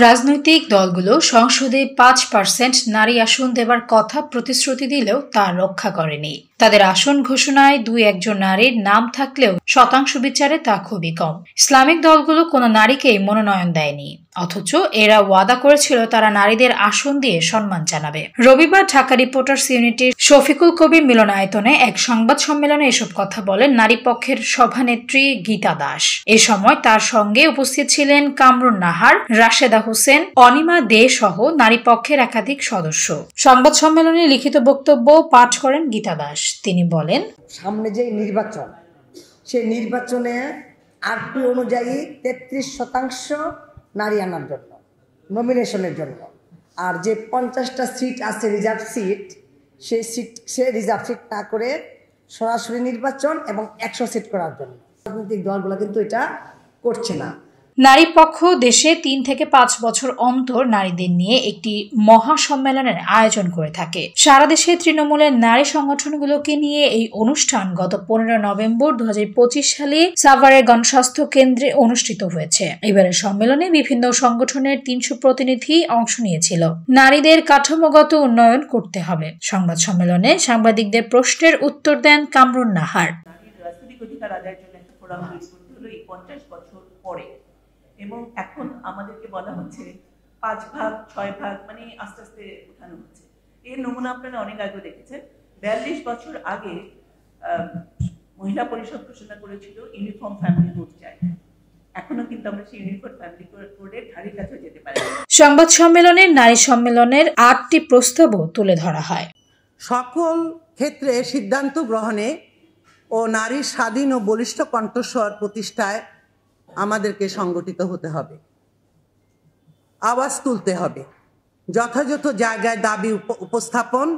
রাজনৈতিক দলগুলো সংসদে ৫% নারী আসন দেবার কথা প্রতিশ্রুতি দিলেও তা রক্ষা করেনি। তাদের আসন ঘোষণায় ২-১ নারীর নাম থাকলেও শতাংশ বিচারে তা খুবই কম। ইসলামিক দলগুলো কোনো নারীকেই মনোনয়ন দেয়নি, অথচ এরা ওয়াদা করেছিল তারা নারীদের আসন দিয়ে সম্মান জানাবে। রবিবার ঢাকা রিপোর্টার্স ইউনিটির শফিকুল কবির মিলনায়তনে এক সংবাদ সম্মেলনে এসব কথা বলেন নারী পক্ষের সভানেত্রী গীতা দাস। এ সময় তার সঙ্গে উপস্থিত ছিলেন কামরুন নাহার, রাশেদা হোসেন, অনিমা দে সহ নারী পক্ষের একাধিক সদস্য। সংবাদ সম্মেলনে লিখিত বক্তব্য পাঠ করেন গীতা দাস। তিনি বলেন, সামনে যে নির্বাচন, সেই নির্বাচনে আরপি অনুযায়ী 33% নারী আনার জন্য, নমিনেশনের জন্য, আর যে 50টা সিট আছে রিজার্ভ সিট, সে রিজার্ভ সিট না করে সরাসরি নির্বাচন এবং 100 সিট করার জন্য। রাজনৈতিক দলগুলো কিন্তু এটা করছে না। নারী পক্ষ দেশে ৩ থেকে ৫ বছর অন্তর নারীদের নিয়ে একটি মহা সম্মেলনের আয়োজন করে থাকে। সারা দেশে তৃণমূলের নারী সংগঠনগুলোকে নিয়ে এই অনুষ্ঠান গত 15 নভেম্বর 2025 সালে সাভারের গণস্বাস্থ্য কেন্দ্রে অনুষ্ঠিত হয়েছে। এবারের সম্মেলনে বিভিন্ন সংগঠনের 300 প্রতিনিধি অংশ নিয়েছিল। নারীদের কাঠামোগত উন্নয়ন করতে হবে। সংবাদ সম্মেলনে সাংবাদিকদের প্রশ্নের উত্তর দেন কামরুন নাহার। রাজনৈতিক অধিকার আদায়ের জন্য একটা ফোরাম তৈরি করতে হলো এই 50 বছর পরে, এবং এখন আমাদেরকে বলা হচ্ছে 5 ভাগ 6 ভাগ, মানে আস্তে আস্তে উঠানো হচ্ছে। এর নমুনা আপনারা অনেক আগে দেখেছেন। 42 বছর আগে মহিলা পরিষদ ঘোষণা করেছিল ইউনিফর্ম ফ্যামিলি কোড চাই। এখনো কিন্তু আমরা সেই ইউনিফর্ম ফ্যামিলি কোডের ধারে কাছে যেতে পারি। সংবাদ সম্মেলনে নারী সম্মেলনের 8টি প্রস্তাবও তুলে ধরা হয়। সকল ক্ষেত্রে সিদ্ধান্ত গ্রহণে ও নারীর স্বাধীন ও বলিষ্ঠ কণ্ঠস্বর প্রতিষ্ঠায় আমাদেরকে সংগঠিত হতে হবে, আওয়াজ তুলতে হবে, যথাযথ জায়গায় দাবি উপস্থাপন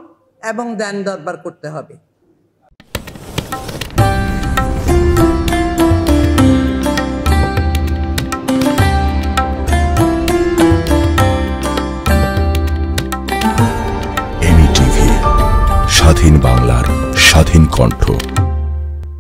এবং দেন দরবার করতে হবে। এমই টিভি, স্বাধীন বাংলার স্বাধীন কণ্ঠ।